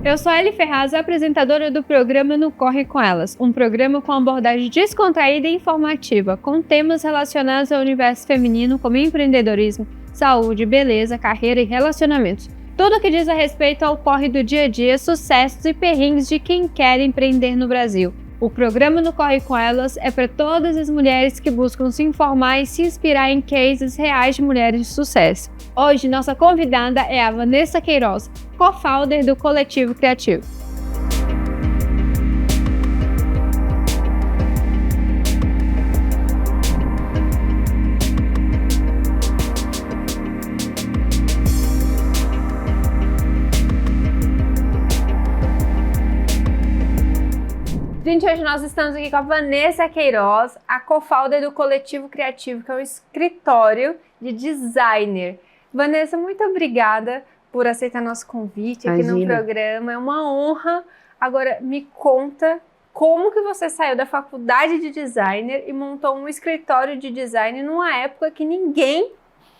Eu sou a Eli Ferraz, apresentadora do programa No Corre Com Elas, um programa com abordagem descontraída e informativa, com temas relacionados ao universo feminino como empreendedorismo, saúde, beleza, carreira e relacionamentos. Tudo que diz a respeito ao corre do dia a dia, sucessos e perrengues de quem quer empreender no Brasil. O programa No Corre Com Elas é para todas as mulheres que buscam se informar e se inspirar em cases reais de mulheres de sucesso. Hoje, nossa convidada é a Vanessa Queiroz, co-founder do Coletivo Criativo. Gente, hoje nós estamos aqui com a Vanessa Queiroz, a co-founder do Coletivo Criativo, que é um escritório de designer. Vanessa, muito obrigada por aceitar nosso convite aqui no programa. É uma honra. Agora, me conta como que você saiu da faculdade de designer e montou um escritório de design numa época que ninguém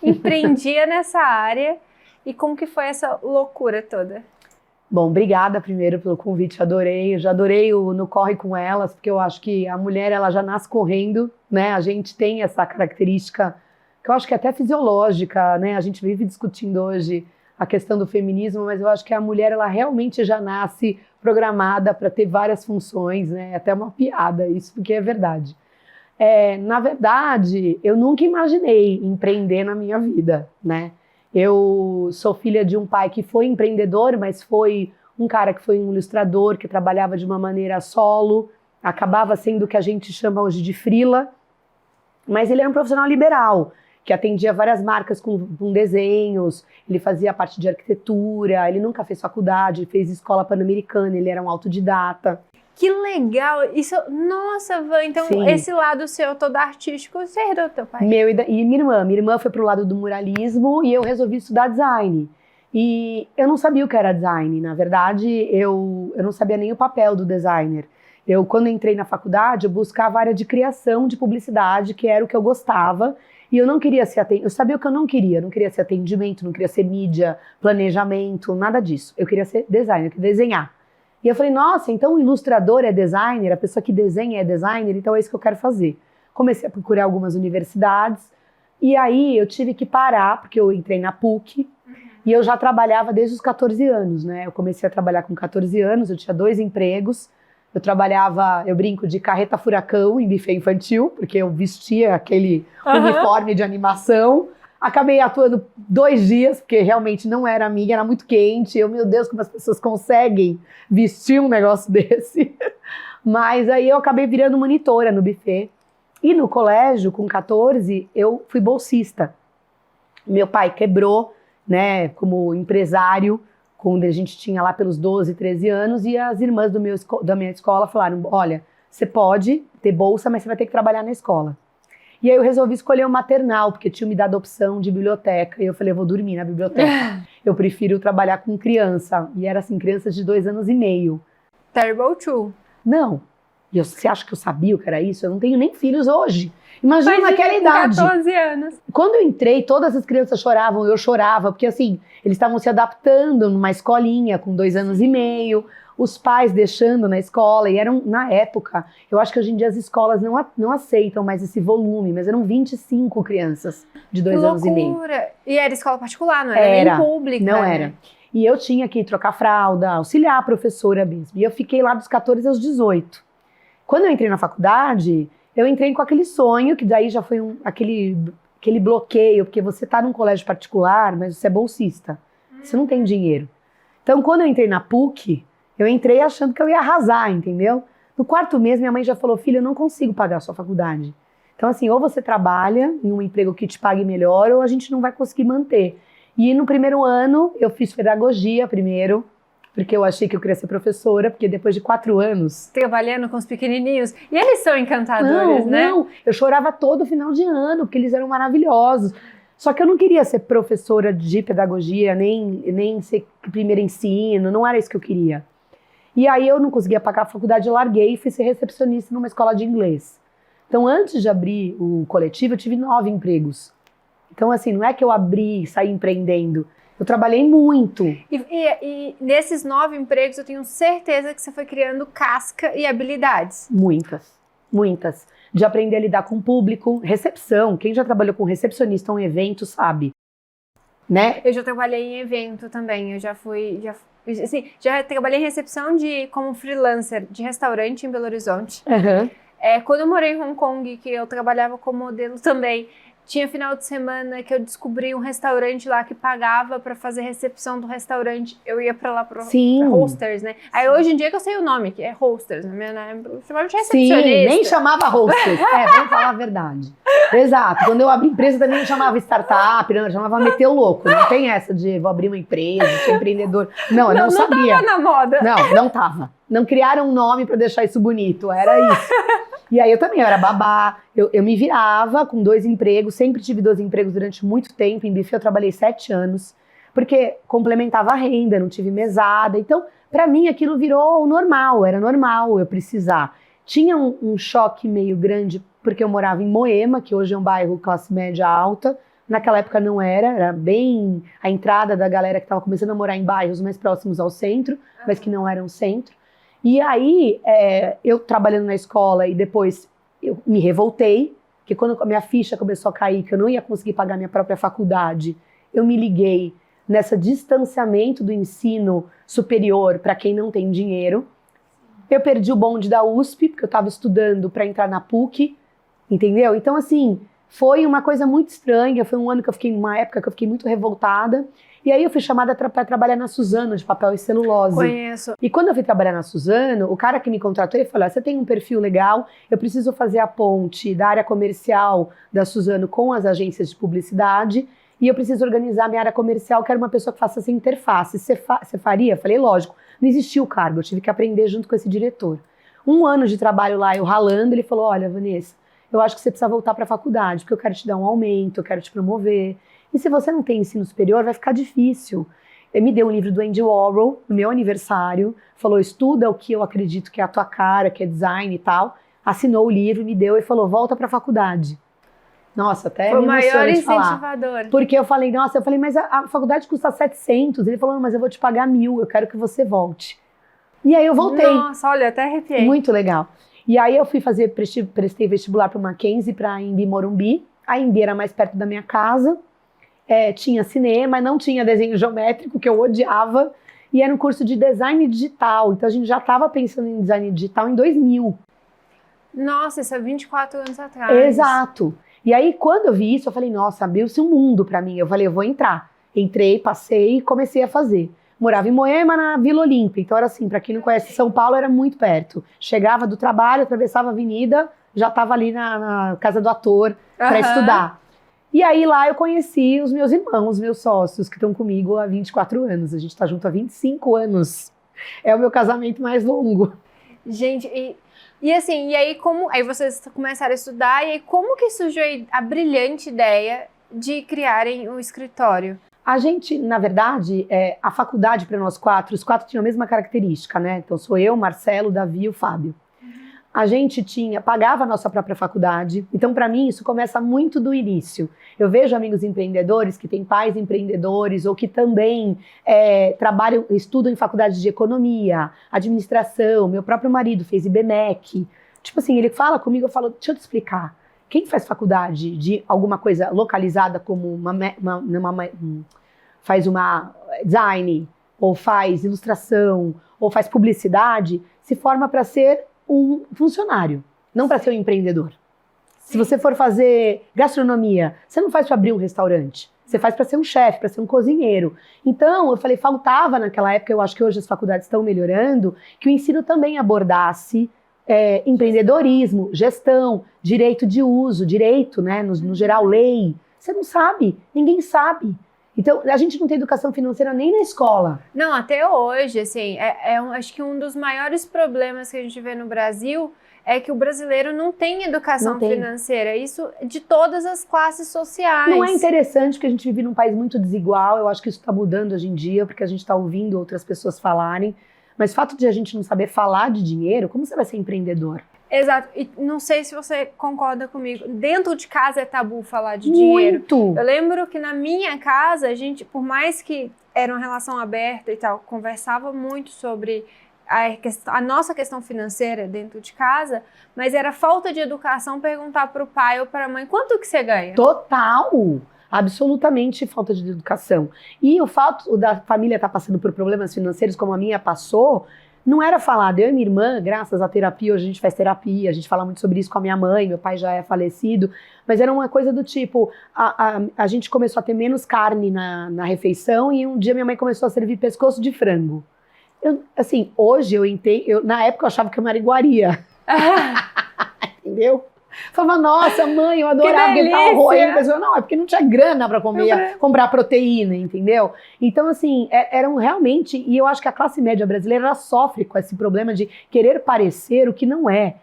empreendia nessa área, e como que foi essa loucura toda? Bom, obrigada primeiro pelo convite, adorei. Eu já adorei o No Corre Com Elas, porque eu acho que a mulher, ela já nasce correndo, né? A gente tem essa característica, que eu acho que é até fisiológica, né? A gente vive discutindo hoje a questão do feminismo, mas eu acho que a mulher, ela realmente já nasce programada para ter várias funções, né? É até uma piada isso, porque é verdade. Na verdade, eu nunca imaginei empreender na minha vida, né? Eu sou filha de um pai que foi empreendedor, mas foi um cara que foi um ilustrador, que trabalhava de uma maneira solo, acabava sendo o que a gente chama hoje de freela, mas ele era um profissional liberal, que atendia várias marcas com desenhos, ele fazia parte de arquitetura, ele nunca fez faculdade, fez escola pan-americana, ele era um autodidata. Que legal! Isso, nossa, Van, então sim, esse lado seu todo artístico, você herdou do teu pai? Meu e minha irmã. Minha irmã foi pro lado do muralismo e eu resolvi estudar design. E eu não sabia o que era design, na verdade, eu não sabia nem o papel do designer. Quando entrei na faculdade, eu buscava a área de criação de publicidade, que era o que eu gostava, e eu não queria ser eu sabia o que eu não queria ser atendimento, não queria ser mídia, planejamento, nada disso. Eu queria ser designer, eu queria desenhar. E eu falei, nossa, então o ilustrador é designer, a pessoa que desenha é designer, então é isso que eu quero fazer. Comecei a procurar algumas universidades, e aí eu tive que parar, porque eu entrei na PUC, e eu já trabalhava desde os 14 anos, né? Eu comecei a trabalhar com 14 anos, eu tinha 2 empregos, eu brinco de carreta furacão em buffet infantil, porque eu vestia aquele uniforme de animação. Acabei atuando 2 dias, porque realmente não era minha, era muito quente. Meu Deus, como as pessoas conseguem vestir um negócio desse. Mas aí eu acabei virando monitora no buffet. E no colégio, com 14, eu fui bolsista. Meu pai quebrou, né, como empresário, quando a gente tinha lá pelos 12, 13 anos, e as irmãs da minha escola falaram, olha, você pode ter bolsa, mas você vai ter que trabalhar na escola. E aí eu resolvi escolher o maternal, porque tinha me dado a opção de biblioteca. E eu falei, eu vou dormir na biblioteca. Eu prefiro trabalhar com criança. E era assim, crianças de 2 anos e meio. Terrible Two. Não. E você acha que eu sabia o que era isso? Eu não tenho nem filhos hoje. Imagina naquela idade. 14 anos. Quando eu entrei, todas as crianças choravam, eu chorava. Porque assim, eles estavam se adaptando numa escolinha com 2 anos e meio. Os pais deixando na escola, e eram, na época, eu acho que hoje em dia as escolas não aceitam mais esse volume, mas eram 25 crianças de 2 anos e meio. E era escola particular, não era nem pública? Não né? era. E eu tinha que trocar fralda, auxiliar a professora mesmo. E eu fiquei lá dos 14 aos 18. Quando eu entrei na faculdade, eu entrei com aquele sonho, que daí já foi aquele bloqueio, porque você tá num colégio particular, mas você é bolsista. Você não tem dinheiro. Então, quando eu entrei na PUC, eu entrei achando que eu ia arrasar, entendeu? No 4º mês, minha mãe já falou, filha, eu não consigo pagar a sua faculdade. Então, assim, ou você trabalha em um emprego que te pague melhor, ou a gente não vai conseguir manter. E no 1º ano, eu fiz pedagogia primeiro, porque eu achei que eu queria ser professora, porque depois de 4 anos... Trabalhando com os pequenininhos. E eles são encantadores, né? Não, eu chorava todo final de ano, porque eles eram maravilhosos. Só que eu não queria ser professora de pedagogia, nem ser primeiro ensino, não era isso que eu queria. E aí eu não conseguia pagar a faculdade, eu larguei e fui ser recepcionista numa escola de inglês. Então, antes de abrir o coletivo, eu tive 9 empregos. Então, assim, não é que eu abri e saí empreendendo. Eu trabalhei muito. E nesses 9 empregos, eu tenho certeza que você foi criando casca e habilidades. Muitas. De aprender a lidar com o público, recepção. Quem já trabalhou com recepcionista em um evento sabe, né? Eu já trabalhei em evento também. Eu já trabalhei em recepção como freelancer de restaurante em Belo Horizonte. Uhum. Quando eu morei em Hong Kong, que eu trabalhava como modelo também, tinha final de semana que eu descobri um restaurante lá que pagava pra fazer recepção do restaurante. Eu ia pra lá pra hosters, né? Aí hoje em dia que eu sei o nome, que é hosters, né? Eu chamava de recepcionista. Sim, nem chamava hosters. Vamos falar a verdade. Exato. Quando eu abri empresa também não chamava startup, não chamava meter o louco. Não tem essa de vou abrir uma empresa, ser empreendedor. Não, eu não sabia. Não tava na moda. Não tava. Não criaram um nome pra deixar isso bonito. Era isso. E aí eu também, eu era babá, eu me virava com 2 empregos, sempre tive 2 empregos durante muito tempo, em buffet eu trabalhei 7 anos, porque complementava a renda, não tive mesada, então pra mim aquilo virou normal, era normal eu precisar. Tinha um choque meio grande, porque eu morava em Moema, que hoje é um bairro classe média alta, naquela época não era bem a entrada da galera que estava começando a morar em bairros mais próximos ao centro, mas que não eram centro. E aí, eu trabalhando na escola e depois eu me revoltei, que quando a minha ficha começou a cair, que eu não ia conseguir pagar minha própria faculdade, eu me liguei nesse distanciamento do ensino superior para quem não tem dinheiro. Eu perdi o bonde da USP, porque eu estava estudando para entrar na PUC, entendeu? Então, assim, foi uma coisa muito estranha, foi um ano que eu fiquei, uma época que eu fiquei muito revoltada. E aí eu fui chamada para trabalhar na Suzano, de papel e celulose. Conheço. E quando eu fui trabalhar na Suzano, o cara que me contratou, ele falou, você tem um perfil legal, eu preciso fazer a ponte da área comercial da Suzano com as agências de publicidade, e eu preciso organizar minha área comercial, quero uma pessoa que faça essa interface. Você faria? Eu falei, lógico. Não existia o cargo, eu tive que aprender junto com esse diretor. 1 ano de trabalho lá, eu ralando, ele falou, olha, Vanessa, eu acho que você precisa voltar para a faculdade, porque eu quero te dar um aumento, eu quero te promover. E se você não tem ensino superior, vai ficar difícil. Ele me deu um livro do Andy Warhol, no meu aniversário, falou, estuda o que eu acredito que é a tua cara, que é design e tal. Assinou o livro, me deu e falou, volta para a faculdade. Nossa, até foi me o maior incentivador. Falar. Porque eu falei, mas a faculdade custa 700. Ele falou, mas eu vou te pagar 1.000, eu quero que você volte. E aí eu voltei. Nossa, olha, até arrepiei. Muito legal. E aí eu fui prestei vestibular para o Mackenzie, para a Embi Morumbi. A Embi era mais perto da minha casa. Tinha cinema, não tinha desenho geométrico, que eu odiava, e era um curso de design digital, então a gente já estava pensando em design digital em 2000. Nossa, isso é 24 anos atrás. Exato. E aí, quando eu vi isso, eu falei, nossa, abriu-se um mundo para mim. Eu falei, eu vou entrar. Entrei, passei e comecei a fazer. Morava em Moema, na Vila Olímpia, então era assim, para quem não conhece São Paulo, era muito perto. Chegava do trabalho, atravessava a avenida, já estava ali na casa do ator para estudar. E aí lá eu conheci os meus irmãos, os meus sócios, que estão comigo há 24 anos. A gente está junto há 25 anos. É o meu casamento mais longo. Gente, e assim, aí vocês começaram a estudar, e aí como que surgiu a brilhante ideia de criarem um escritório? A gente, na verdade, a faculdade para nós 4, os 4 tinham a mesma característica, né? Então sou eu, Marcelo, Davi e o Fábio. A gente pagava a nossa própria faculdade. Então, para mim, isso começa muito do início. Eu vejo amigos empreendedores que têm pais empreendedores ou que também estudam em faculdade de economia, administração. Meu próprio marido fez IBMEC. Tipo assim, ele fala comigo, eu falo, deixa eu te explicar. Quem faz faculdade de alguma coisa localizada como faz uma design, ou faz ilustração, ou faz publicidade, se forma para ser um funcionário, não para ser um empreendedor. Se você for fazer gastronomia, você não faz para abrir um restaurante, você faz para ser um chefe, para ser um cozinheiro. Então, eu falei, faltava naquela época, eu acho que hoje as faculdades estão melhorando, que o ensino também abordasse empreendedorismo, gestão, direito de uso, direito, né, no geral, lei. Você não sabe, ninguém sabe. Então, a gente não tem educação financeira nem na escola. Não, até hoje, assim, acho que um dos maiores problemas que a gente vê no Brasil é que o brasileiro não tem educação financeira. Isso de todas as classes sociais. Não é interessante porque a gente vive num país muito desigual. Eu acho que isso está mudando hoje em dia, porque a gente está ouvindo outras pessoas falarem. Mas o fato de a gente não saber falar de dinheiro, como você vai ser empreendedor? Exato. E não sei se você concorda comigo. Dentro de casa é tabu falar de dinheiro. Muito! Eu lembro que na minha casa, a gente, por mais que era uma relação aberta e tal, conversava muito sobre a nossa questão financeira dentro de casa, mas era falta de educação perguntar para o pai ou para a mãe, quanto que você ganha? Total! Absolutamente falta de educação. E o fato da família estar passando por problemas financeiros como a minha passou, não era falado. Eu e minha irmã, graças à terapia, hoje a gente faz terapia, a gente fala muito sobre isso com a minha mãe, meu pai já é falecido, mas era uma coisa do tipo, a gente começou a ter menos carne na refeição e um dia minha mãe começou a servir pescoço de frango. Assim, hoje eu entendo, na época eu achava que eu era iguaria. Entendeu? Falava, nossa, mãe, eu adorava aquele tal arroz. Não, é porque não tinha grana para comer, comprar proteína, entendeu? Então, assim, eram realmente... E eu acho que a classe média brasileira ela sofre com esse problema de querer parecer o que não é.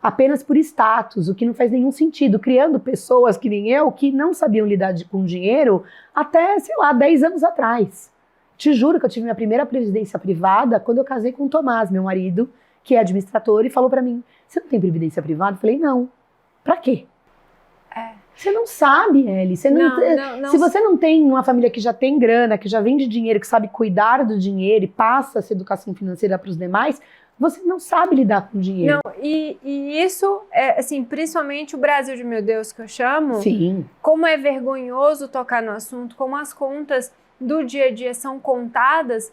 Apenas por status, o que não faz nenhum sentido. Criando pessoas que nem eu, que não sabiam lidar com dinheiro até, sei lá, 10 anos atrás. Te juro que eu tive minha primeira previdência privada quando eu casei com o Tomás, meu marido, que é administrador, e falou para mim, você não tem previdência privada? Eu falei, não. Pra quê? Você não sabe, Ellie. Se você não tem uma família que já tem grana, que já vende dinheiro, que sabe cuidar do dinheiro e passa essa educação financeira para os demais, você não sabe lidar com dinheiro. Não, e isso, assim, principalmente o Brasil de meu Deus, que eu chamo. Sim. Como é vergonhoso tocar no assunto, como as contas do dia a dia são contadas,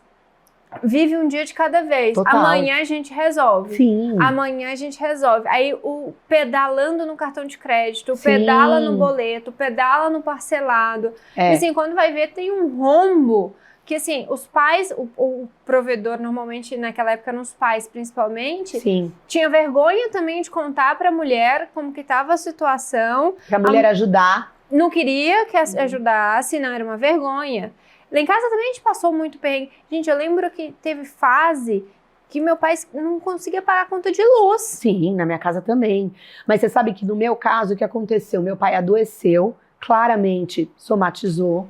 vive um dia de cada vez. Total. Amanhã a gente resolve. Sim. Amanhã a gente resolve. Aí o pedalando no cartão de crédito, o Sim. pedala no boleto, o pedala no parcelado. E assim, quando vai ver, tem um rombo que assim, os pais, o provedor normalmente naquela época eram os pais principalmente, Sim. tinha vergonha também de contar para a mulher como que estava a situação. Pra mulher ajudar. Não queria que ajudasse, não, era uma vergonha. Lá em casa também a gente passou muito perrengue. Gente, eu lembro que teve fase que meu pai não conseguia pagar a conta de luz. Sim, na minha casa também. Mas você sabe que no meu caso, o que aconteceu? Meu pai adoeceu, claramente somatizou.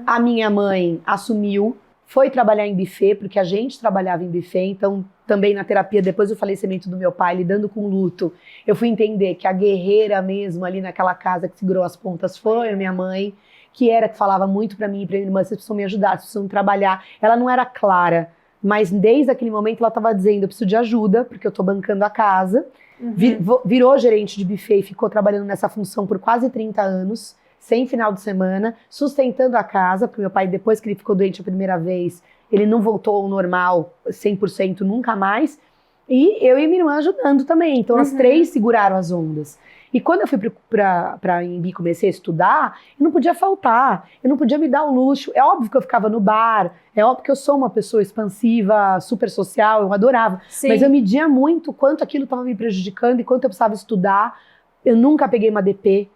A minha mãe assumiu, foi trabalhar em buffet, porque a gente trabalhava em buffet. Então, também na terapia, depois do falecimento do meu pai, lidando com luto, eu fui entender que a guerreira mesmo ali naquela casa que segurou as pontas foi a minha mãe, que falava muito pra mim e pra minha irmã, vocês precisam me ajudar, vocês precisam trabalhar. Ela não era clara, mas desde aquele momento ela estava dizendo, eu preciso de ajuda, porque eu tô bancando a casa. Virou gerente de buffet e ficou trabalhando nessa função por quase 30 anos, sem final de semana, sustentando a casa, porque meu pai, depois que ele ficou doente a primeira vez, ele não voltou ao normal 100% nunca mais. E eu e minha irmã ajudando também. Então, as três seguraram as ondas. E quando eu fui para Embi comecei a estudar, eu não podia faltar, eu não podia me dar o luxo. É óbvio que eu ficava no bar, é óbvio que eu sou uma pessoa expansiva, super social, eu adorava. Sim. Mas eu media muito quanto aquilo estava me prejudicando e quanto eu precisava estudar. Eu nunca peguei uma DP.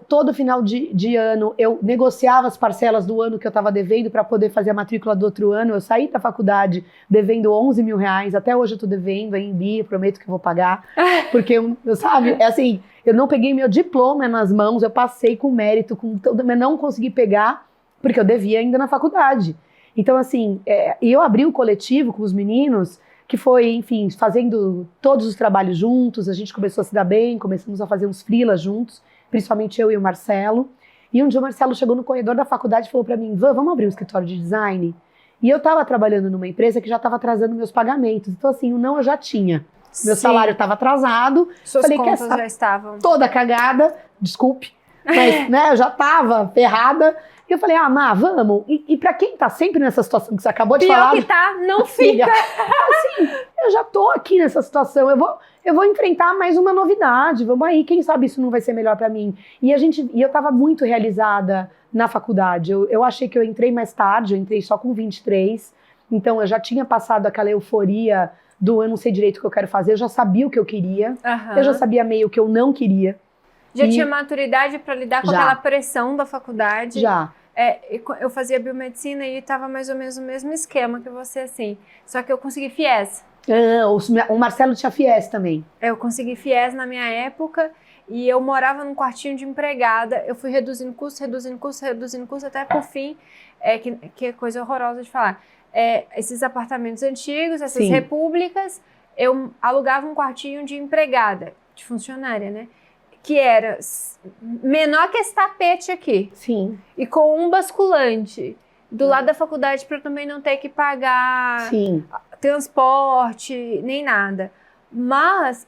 Todo final de ano, eu negociava as parcelas do ano que eu estava devendo para poder fazer a matrícula do outro ano. Eu saí da faculdade devendo 11 mil reais, até hoje eu estou devendo, em Embi, prometo que eu vou pagar. Porque, sabe, é assim, eu não peguei meu diploma nas mãos, eu passei com mérito, mas não consegui pegar, porque eu devia ainda na faculdade. Então, assim, eu abri um coletivo com os meninos, que foi, enfim, fazendo todos os trabalhos juntos, a gente começou a se dar bem, começamos a fazer uns freelas juntos, principalmente eu e o Marcelo. E um dia o Marcelo chegou no corredor da faculdade e falou pra mim, vamos abrir um escritório de design? E eu tava trabalhando numa empresa que já tava atrasando meus pagamentos. Então assim, o não eu já tinha. Meu salário estava atrasado. Suas contas já estavam toda cagada, desculpe. Mas, né, eu já tava ferrada. E eu falei, Má, vamos. E pra quem tá sempre nessa situação que você acabou de falar... Pior que tá, não fica. Assim, eu já tô aqui nessa situação. Eu vou enfrentar mais uma novidade. Vamos aí, quem sabe isso não vai ser melhor pra mim. E eu tava muito realizada na faculdade. Eu achei que eu entrei mais tarde, eu entrei só com 23. Então eu já tinha passado aquela euforia eu não sei direito o que eu quero fazer. Eu já sabia o que eu queria. Eu já sabia meio o que eu não queria. Já tinha maturidade para lidar com aquela pressão da faculdade? Já. Eu fazia biomedicina e estava mais ou menos o mesmo esquema que você, assim. Só que eu consegui FIES. O Marcelo tinha FIES também. Eu consegui FIES na minha época e eu morava num quartinho de empregada. Eu fui reduzindo custo, até por fim, que é coisa horrorosa de falar. Esses apartamentos antigos, essas repúblicas, eu alugava um quartinho de empregada, de funcionária, né? Que era menor que esse tapete aqui. Sim. E com um basculante do lado da faculdade para eu também não ter que pagar transporte, nem nada. Mas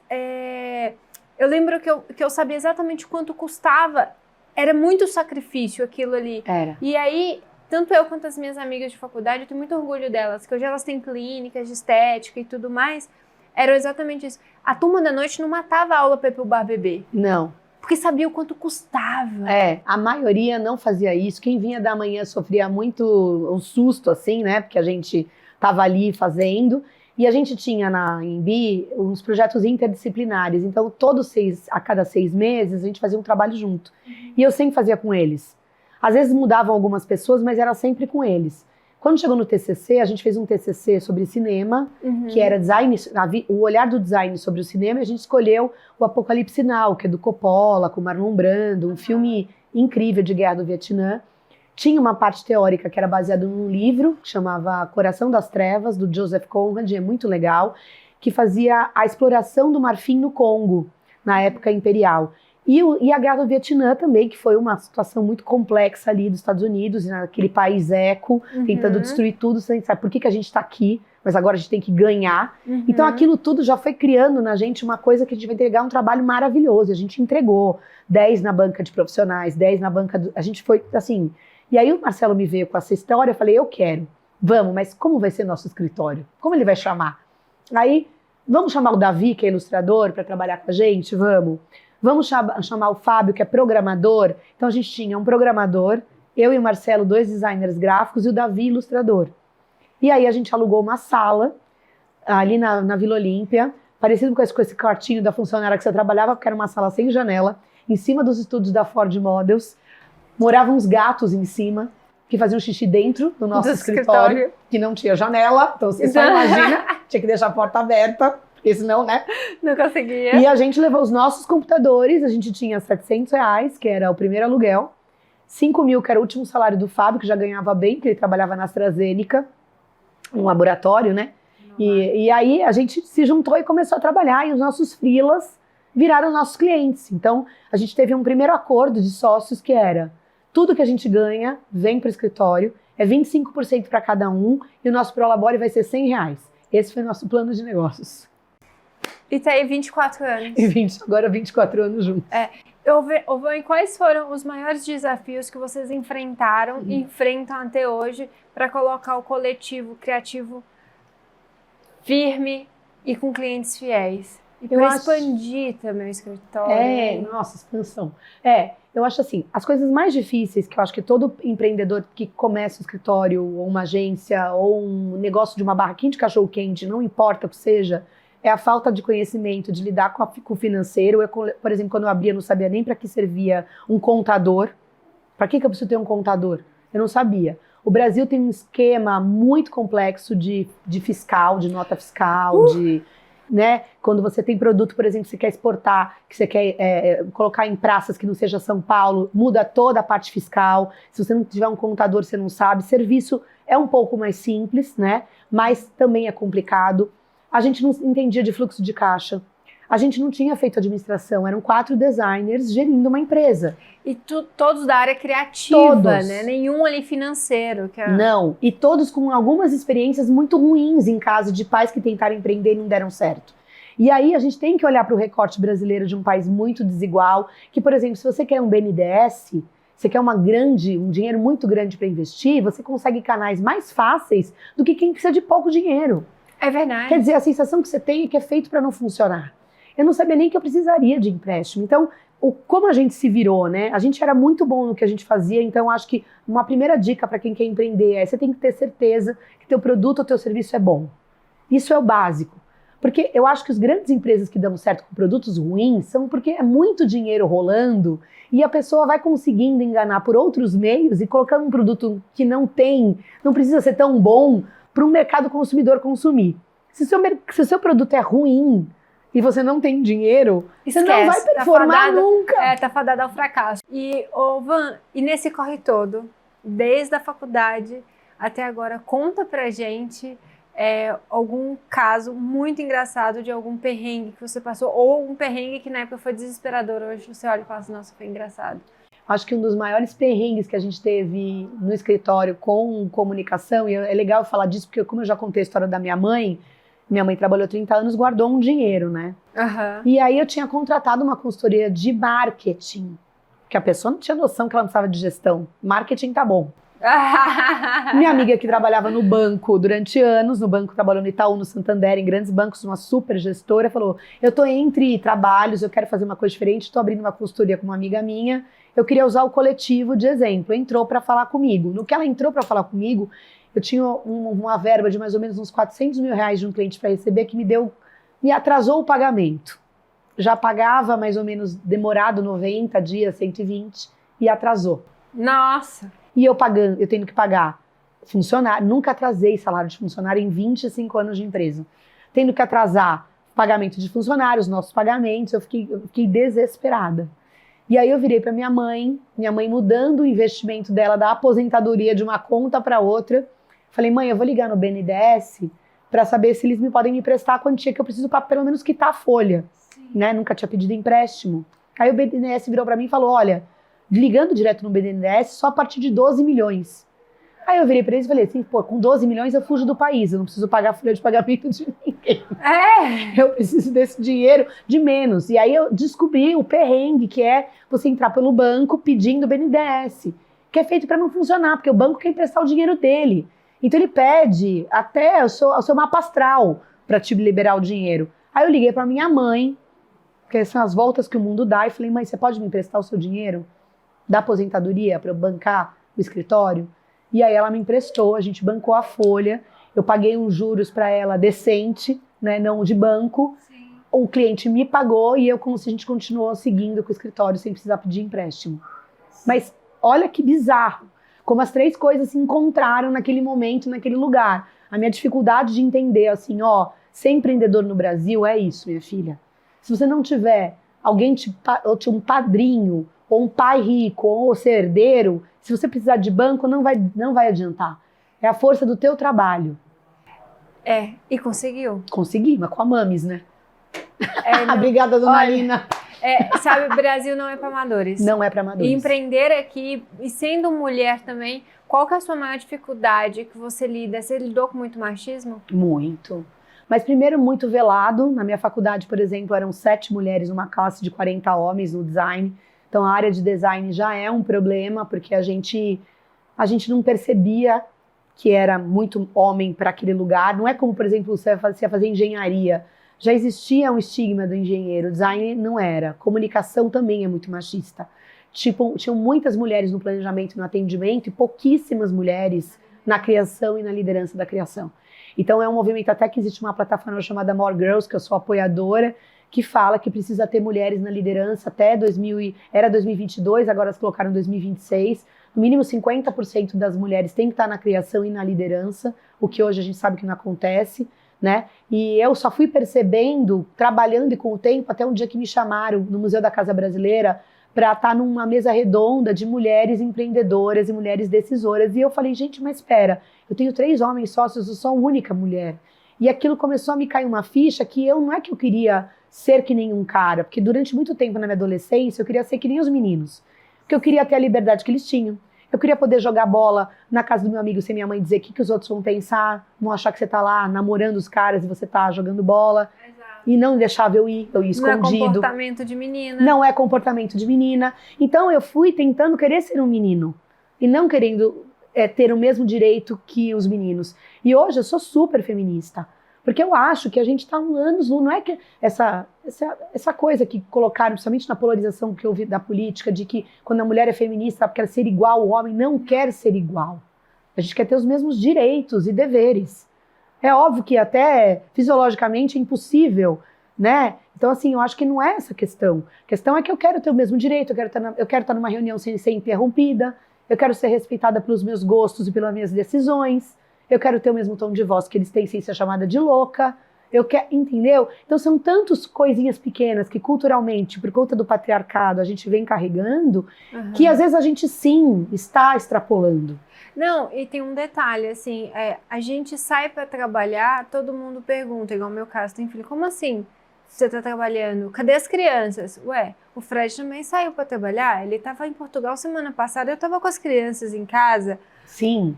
eu lembro que eu sabia exatamente quanto custava. Era muito sacrifício aquilo ali. Era. E aí, tanto eu quanto as minhas amigas de faculdade, eu tenho muito orgulho delas, que hoje elas têm clínicas de estética e tudo mais. Era exatamente isso. A turma da noite não matava a aula para ir pro bar beber. Não. Porque sabia o quanto custava. A maioria não fazia isso. Quem vinha da manhã sofria muito um susto, assim, né? Porque a gente estava ali fazendo. E a gente tinha na Embi uns projetos interdisciplinares. Então, a cada 6 meses, a gente fazia um trabalho junto. E eu sempre fazia com eles. Às vezes mudavam algumas pessoas, mas era sempre com eles. Quando chegou no TCC, a gente fez um TCC sobre cinema, que era design, o olhar do design sobre o cinema, e a gente escolheu o Apocalipse Now, que é do Coppola, com Marlon Brando, um filme incrível de guerra do Vietnã. Tinha uma parte teórica que era baseada num livro, que chamava Coração das Trevas, do Joseph Conrad, é muito legal, que fazia a exploração do marfim no Congo, na época imperial. E a guerra do Vietnã também, que foi uma situação muito complexa ali dos Estados Unidos, naquele país eco, tentando destruir tudo. Você sabe por que a gente está aqui, mas agora a gente tem que ganhar. Então aquilo tudo já foi criando na gente uma coisa que a gente vai entregar um trabalho maravilhoso. A gente entregou 10 na banca de profissionais, 10 na banca... A gente foi assim... E aí o Marcelo me veio com essa história, eu falei, eu quero. Vamos, mas como vai ser nosso escritório? Como ele vai chamar? Aí, vamos chamar o Davi, que é ilustrador, para trabalhar com a gente? Vamos. Vamos chamar o Fábio, que é programador. Então a gente tinha um programador, eu e o Marcelo, 2 designers gráficos, e o Davi, ilustrador. E aí a gente alugou uma sala, ali na Vila Olímpia, parecido com esse quartinho da funcionária que você trabalhava, porque era uma sala sem janela, em cima dos estúdios da Ford Models. Moravam uns gatos em cima, que faziam xixi dentro do nosso escritório, que não tinha janela, então você só imagina, tinha que deixar a porta aberta, porque senão, né? Não conseguia. E a gente levou os nossos computadores, a gente tinha R$700, que era o primeiro aluguel, 5 mil, que era o último salário do Fábio, que já ganhava bem, porque ele trabalhava na AstraZeneca, um laboratório, né? E aí a gente se juntou e começou a trabalhar, e os nossos freelas viraram nossos clientes. Então, a gente teve um primeiro acordo de sócios que era: tudo que a gente ganha vem para o escritório, é 25% para cada um, e o nosso Prolabore vai ser R$100. Esse foi o nosso plano de negócios. E tá aí 24 anos. E agora 24 anos juntos. E quais foram os maiores desafios que vocês enfrentaram e enfrentam até hoje para colocar o coletivo criativo firme e com clientes fiéis? E para expandir também o escritório. Nossa, expansão. Eu acho assim, as coisas mais difíceis que eu acho que todo empreendedor que começa um escritório, ou uma agência, ou um negócio de uma barraquinha de cachorro-quente, não importa o que seja, é a falta de conhecimento, de lidar com o financeiro. Eu, por exemplo, quando eu abria, eu não sabia nem para que servia um contador. Para que eu preciso ter um contador? Eu não sabia. O Brasil tem um esquema muito complexo de fiscal, de nota fiscal, né? Quando você tem produto, por exemplo, que você quer exportar, que você quer colocar em praças que não seja São Paulo, muda toda a parte fiscal. Se você não tiver um contador, você não sabe. Serviço é um pouco mais simples, né? Mas também é complicado. A gente não entendia de fluxo de caixa. A gente não tinha feito administração. Eram 4 designers gerindo uma empresa. E todos da área criativa, né? Nenhum ali financeiro. Não. E todos com algumas experiências muito ruins em caso de pais que tentaram empreender e não deram certo. E aí a gente tem que olhar para o recorte brasileiro de um país muito desigual, que, por exemplo, se você quer um BNDES, você quer um dinheiro muito grande para investir, você consegue canais mais fáceis do que quem precisa de pouco dinheiro. É verdade. Quer dizer, a sensação que você tem é que é feito para não funcionar. Eu não sabia nem que eu precisaria de empréstimo. Então, como a gente se virou, né? A gente era muito bom no que a gente fazia, então acho que uma primeira dica para quem quer empreender é: você tem que ter certeza que teu produto ou teu serviço é bom. Isso é o básico. Porque eu acho que as grandes empresas que dão certo com produtos ruins são porque é muito dinheiro rolando e a pessoa vai conseguindo enganar por outros meios e colocando um produto que não precisa ser tão bom para um mercado consumidor consumir. Se o seu produto é ruim e você não tem dinheiro, você não vai performar nunca. Tá fadada ao fracasso. E, Van, nesse corre todo, desde a faculdade até agora, conta pra gente algum caso muito engraçado de algum perrengue que você passou, ou um perrengue que na época foi desesperador, hoje você olha e fala assim, nossa, foi engraçado. Acho que um dos maiores perrengues que a gente teve no escritório com comunicação, e é legal falar disso, porque como eu já contei a história da minha mãe trabalhou 30 anos, guardou um dinheiro, né? Uhum. E aí eu tinha contratado uma consultoria de marketing, que a pessoa não tinha noção que ela não precisava de gestão. Marketing tá bom. Minha amiga que trabalhava no banco durante anos, no banco trabalhou no Itaú, no Santander, em grandes bancos, uma super gestora, falou, eu tô entre trabalhos, eu quero fazer uma coisa diferente, tô abrindo uma consultoria com uma amiga minha, eu queria usar o coletivo de exemplo. Entrou para falar comigo. No que ela entrou para falar comigo, eu tinha uma verba de mais ou menos uns 400 mil reais de um cliente para receber que me atrasou o pagamento. Já pagava mais ou menos demorado 90 dias, 120 e atrasou. Nossa! E eu tendo que pagar funcionário, nunca atrasei salário de funcionário em 25 anos de empresa. Tendo que atrasar pagamento de funcionários, nossos pagamentos, eu fiquei desesperada. E aí eu virei para minha mãe mudando o investimento dela da aposentadoria de uma conta para outra. Falei, mãe, eu vou ligar no BNDES para saber se eles podem me prestar a quantia que eu preciso para pelo menos quitar a folha. Né? Nunca tinha pedido empréstimo. Aí o BNDES virou para mim e falou, olha, ligando direto no BNDES só a partir de 12 milhões. Aí eu virei para eles e falei assim, pô, com 12 milhões eu fujo do país, eu não preciso pagar a folha de pagamento de ninguém. Eu preciso desse dinheiro de menos. E aí eu descobri o perrengue que é você entrar pelo banco pedindo BNDES, que é feito para não funcionar, porque o banco quer emprestar o dinheiro dele. Então ele pede até o seu mapa astral para te liberar o dinheiro. Aí eu liguei para minha mãe, que são as voltas que o mundo dá, e falei, mãe, você pode me emprestar o seu dinheiro da aposentadoria para eu bancar o escritório? E aí ela me emprestou, a gente bancou a folha, eu paguei uns juros para ela decente, né, não de banco. Sim. O cliente me pagou e a gente continuou seguindo com o escritório sem precisar pedir empréstimo. Mas olha que bizarro, como as três coisas se encontraram naquele momento, naquele lugar. A minha dificuldade de entender, assim, ser empreendedor no Brasil é isso, minha filha. Se você não tiver um padrinho, ou um pai rico, ou ser herdeiro, se você precisar de banco, não vai adiantar. É a força do teu trabalho. E conseguiu? Consegui, mas com a Mames, né? Obrigada, dona Lina. Sabe, o Brasil não é para amadores. Não é para amadores. E empreender aqui, e sendo mulher também, qual que é a sua maior dificuldade que você lida? Você lidou com muito machismo? Muito. Mas primeiro, muito velado. Na minha faculdade, por exemplo, eram 7 mulheres numa classe de 40 homens no design. Então a área de design já é um problema, porque a gente não percebia que era muito homem para aquele lugar. Não é como, por exemplo, você ia fazer engenharia. Já existia um estigma do engenheiro, design não era. Comunicação também é muito machista. Tinham muitas mulheres no planejamento e no atendimento e pouquíssimas mulheres na criação e na liderança da criação. Então é um movimento, até que existe uma plataforma chamada More Girls, que eu sou apoiadora, que fala que precisa ter mulheres na liderança até 2022, agora elas colocaram 2026. No mínimo 50% das mulheres tem que estar na criação e na liderança, o que hoje a gente sabe que não acontece, né? E eu só fui percebendo, trabalhando e com o tempo, até um dia que me chamaram no Museu da Casa Brasileira para estar numa mesa redonda de mulheres empreendedoras e mulheres decisoras. E eu falei, gente, mas espera, eu tenho 3 homens sócios, eu sou a única mulher. E aquilo começou a me cair uma ficha que não é que eu queria ser que nem um cara, porque durante muito tempo na minha adolescência eu queria ser que nem os meninos, porque eu queria ter a liberdade que eles tinham. Eu queria poder jogar bola na casa do meu amigo sem minha mãe dizer o que os outros vão pensar, vão achar que você tá lá namorando os caras e você tá jogando bola. Exato. E não deixava eu ir escondido. Não é comportamento de menina. Não é comportamento de menina. Então eu fui tentando querer ser um menino e não querendo ter o mesmo direito que os meninos. E hoje eu sou super feminista. Porque eu acho que a gente está anos, não é que essa coisa que colocaram, principalmente na polarização que eu vi da política, de que quando a mulher é feminista ela quer ser igual ao homem, não quer ser igual. A gente quer ter os mesmos direitos e deveres. É óbvio que até fisiologicamente é impossível, né? Então, assim, eu acho que não é essa a questão. A questão é que eu quero ter o mesmo direito, eu quero estar numa reunião sem ser interrompida, eu quero ser respeitada pelos meus gostos e pelas minhas decisões, eu quero ter o mesmo tom de voz que eles têm sem ser chamada de louca, eu quero, entendeu? Então são tantas coisinhas pequenas que culturalmente, por conta do patriarcado, a gente vem carregando, que às vezes a gente sim está extrapolando. Não, e tem um detalhe, assim, a gente sai para trabalhar, todo mundo pergunta, igual no meu caso, tem filho, como assim você tá trabalhando? Cadê as crianças? Ué, o Fred também saiu para trabalhar, ele tava em Portugal semana passada, eu tava com as crianças em casa. Sim.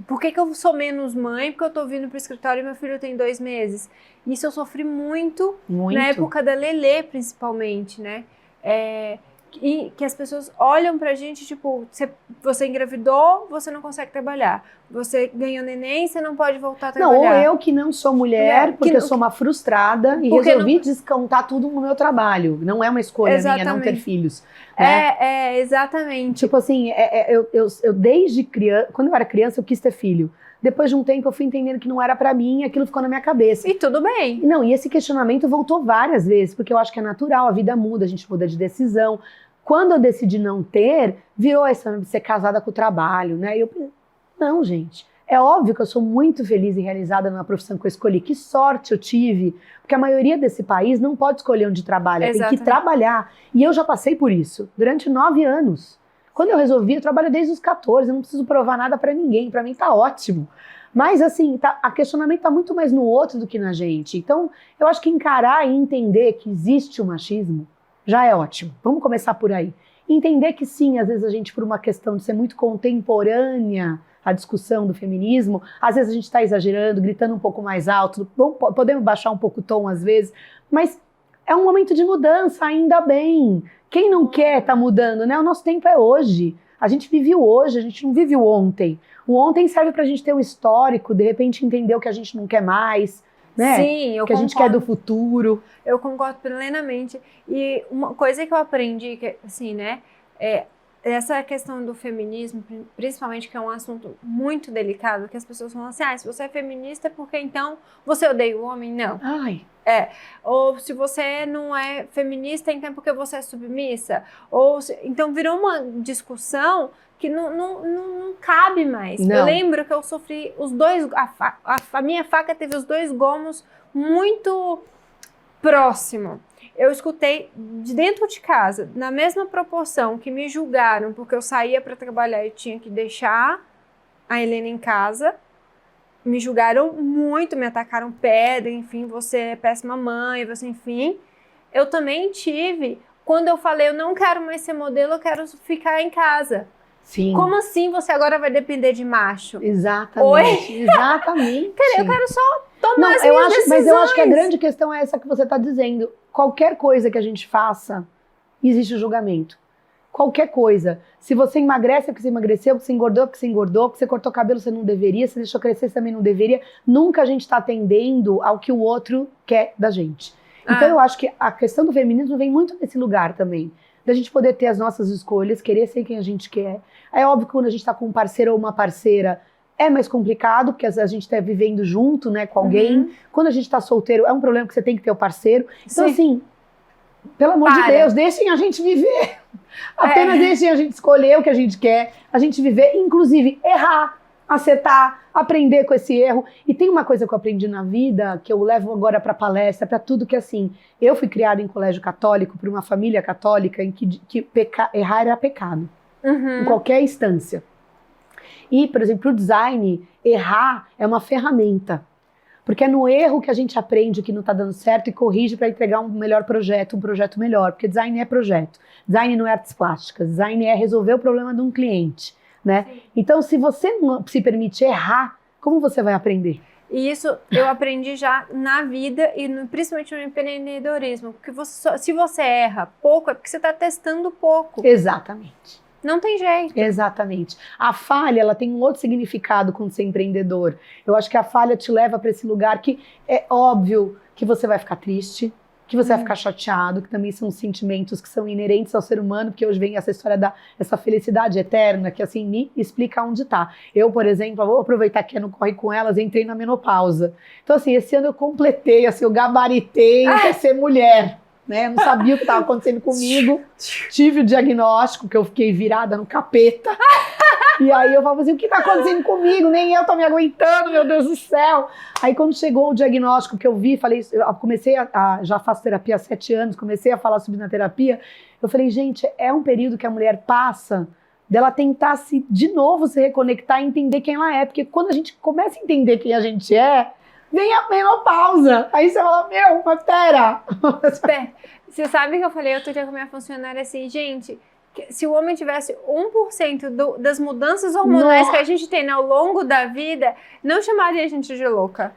Por que eu sou menos mãe? Porque eu tô vindo pro escritório e meu filho tem 2 meses. Isso eu sofri muito. Na época da Lelê, principalmente, né? E que as pessoas olham pra gente, tipo, você engravidou, você não consegue trabalhar. Você ganhou neném, você não pode voltar a trabalhar. Não, ou eu que não sou mulher, porque eu sou uma frustrada e resolvi descontar tudo no meu trabalho. Não é uma escolha minha não ter filhos. Né? Exatamente. Tipo assim, eu desde criança, quando eu era criança, eu quis ter filho. Depois de um tempo eu fui entendendo que não era pra mim, aquilo ficou na minha cabeça. E tudo bem. Não, e esse questionamento voltou várias vezes, porque eu acho que é natural, a vida muda, a gente muda de decisão. Quando eu decidi não ter, virou essa ser casada com o trabalho, né? E eu pensei, não, gente, é óbvio que eu sou muito feliz e realizada na profissão que eu escolhi. Que sorte eu tive, porque a maioria desse país não pode escolher onde trabalha, tem que trabalhar. E eu já passei por isso, durante 9 anos. Quando eu resolvi, eu trabalho desde os 14, eu não preciso provar nada pra ninguém, pra mim tá ótimo. Mas assim, a questionamento tá muito mais no outro do que na gente. Então, eu acho que encarar e entender que existe o machismo já é ótimo. Vamos começar por aí. Entender que sim, às vezes a gente, por uma questão de ser muito contemporânea à discussão do feminismo, às vezes a gente está exagerando, gritando um pouco mais alto, podemos baixar um pouco o tom às vezes, mas é um momento de mudança, ainda bem. Quem não quer tá mudando, né? O nosso tempo é hoje. A gente vive o hoje, a gente não vive o ontem. O ontem serve pra gente ter um histórico, de repente entender o que a gente não quer mais, né? Sim, eu que a gente quer do futuro. Eu concordo plenamente. E uma coisa que eu aprendi, que, assim, né? Essa questão do feminismo, principalmente, que é um assunto muito delicado, que as pessoas falam assim, se você é feminista é porque então você odeia o homem? Não. Ai. Ou se você não é feminista, então é porque você é submissa. Então virou uma discussão que não cabe mais. Não. Eu lembro que eu sofri os dois... A minha faca teve os 2 gomos muito próximo. Eu escutei de dentro de casa, na mesma proporção que me julgaram porque eu saía para trabalhar e tinha que deixar a Helena em casa. Me julgaram muito, me atacaram pedra, enfim, você é péssima mãe, você, enfim. Eu também tive, quando eu falei, eu não quero mais ser modelo, eu quero ficar em casa. Sim. Como assim você agora vai depender de macho? Exatamente. Oi? Exatamente. Eu quero só tomar as minhas decisões. Mas eu acho que a grande questão é essa que você está dizendo. Qualquer coisa que a gente faça, existe o julgamento. Qualquer coisa. Se você emagrece é porque você emagreceu, porque você engordou é porque você engordou, porque você cortou cabelo você não deveria, se deixou crescer você também não deveria. Nunca a gente está atendendo ao que o outro quer da gente. Então eu acho que a questão do feminismo vem muito nesse lugar também. Da gente poder ter as nossas escolhas, querer ser quem a gente quer. É óbvio que quando a gente está com um parceiro ou uma parceira, é mais complicado, porque às vezes a gente está vivendo junto, né, com alguém. Quando a gente está solteiro, é um problema que você tem que ter o parceiro. Então, assim, pelo amor de Deus, deixem a gente viver. Apenas deixem a gente escolher o que a gente quer, a gente viver, inclusive errar, acertar, aprender com esse erro. E tem uma coisa que eu aprendi na vida, que eu levo agora para palestra, para tudo, que assim, eu fui criada em colégio católico, por uma família católica, em que errar era pecado, em qualquer instância. E, por exemplo, o design, errar é uma ferramenta. Porque é no erro que a gente aprende o que não está dando certo e corrige para entregar um melhor projeto, um projeto melhor. Porque design é projeto. Design não é artes plásticas. Design é resolver o problema de um cliente, né? Então, se você não se permite errar, como você vai aprender? E isso eu aprendi já na vida e principalmente no empreendedorismo. Porque se você erra pouco, é porque você está testando pouco. Exatamente. Não tem jeito. Exatamente. A falha, ela tem um outro significado quando você é empreendedor. Eu acho que a falha te leva para esse lugar que é óbvio que você vai ficar triste, que você vai ficar chateado, que também são sentimentos que são inerentes ao ser humano, porque hoje vem essa história essa felicidade eterna, que assim, me explica onde tá. Eu, por exemplo, vou aproveitar que eu não corre com elas, entrei na menopausa. Então assim, esse ano eu completei, assim, eu gabaritei para ser mulher. Né? Eu não sabia o que estava acontecendo comigo. Tive o diagnóstico, que eu fiquei virada no capeta. E aí eu falava assim, o que tá acontecendo comigo? Nem eu tô me aguentando, meu Deus do céu. Aí quando chegou o diagnóstico que eu vi, falei, eu comecei já faço terapia há 7 anos, comecei a falar sobre na terapia, eu falei, gente, é um período que a mulher passa dela tentar de novo se reconectar e entender quem ela é, porque quando a gente começa a entender quem a gente é, vem a menopausa. Aí você fala, meu, mas pera. Você sabe que eu falei outro dia com a minha funcionária assim, gente, se o homem tivesse 1% das mudanças hormonais que a gente tem ao longo da vida, não chamaria a gente de louca.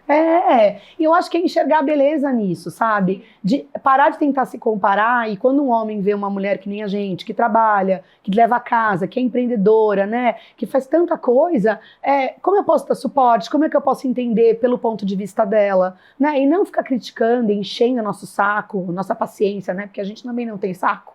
E eu acho que é enxergar a beleza nisso, sabe? De parar de tentar se comparar, e quando um homem vê uma mulher que nem a gente, que trabalha, que leva a casa, que é empreendedora, né? Que faz tanta coisa, como eu posso dar suporte? Como é que eu posso entender pelo ponto de vista dela? Né? E não ficar criticando, enchendo nosso saco, nossa paciência, né? Porque a gente também não tem saco.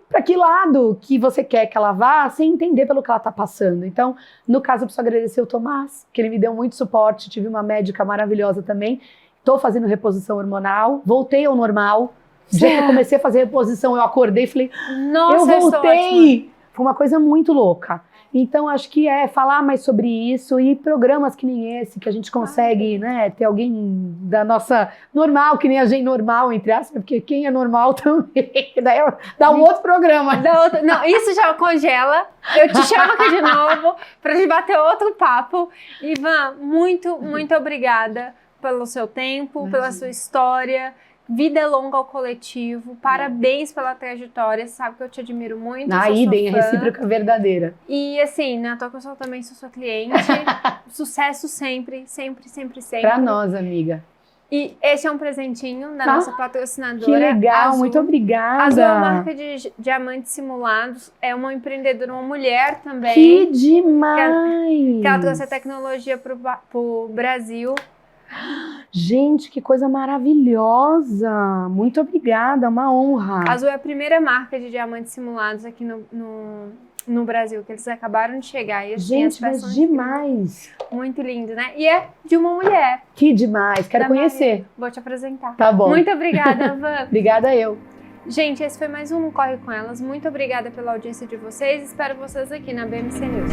Para que lado que você quer que ela vá, sem entender pelo que ela está passando. Então, no caso, eu preciso agradecer o Tomás, que ele me deu muito suporte, tive uma médica maravilhosa também, estou fazendo reposição hormonal, voltei ao normal. No dia que eu comecei a fazer reposição, eu acordei e falei, nossa, eu voltei! Foi uma coisa muito louca. Então, acho que falar mais sobre isso e programas que nem esse, que a gente consegue, né, ter alguém da nossa normal, que nem a gente normal, entre aspas, porque quem é normal também, daí dá um outro programa. Não, isso já congela. Eu te chamo aqui de novo pra gente bater outro papo. Ivan, muito, muito obrigada pelo seu tempo, pela sua história. Vida longa ao coletivo, parabéns pela trajetória, você sabe que eu te admiro muito. Idem, a recíproca verdadeira. E assim, na tua pessoa também sou sua cliente, sucesso sempre, sempre, sempre, sempre. Pra nós, amiga. E esse é um presentinho da nossa patrocinadora. Que legal, Azul. muito obrigada. Azul é uma marca de diamantes simulados, é uma empreendedora, uma mulher também. Que demais! Que ela trouxe a tecnologia pro Brasil. Gente, que coisa maravilhosa! Muito obrigada, uma honra. A Azul é a primeira marca de diamantes simulados aqui no Brasil, que eles acabaram de chegar. E gente, mas demais! Muito lindo, né? E é de uma mulher. Que demais, quero conhecer. Maria. Vou te apresentar. Tá bom. Muito obrigada, Van. Obrigada eu. Gente, esse foi mais um Corre Com Elas. Muito obrigada pela audiência de vocês. Espero vocês aqui na BMC News.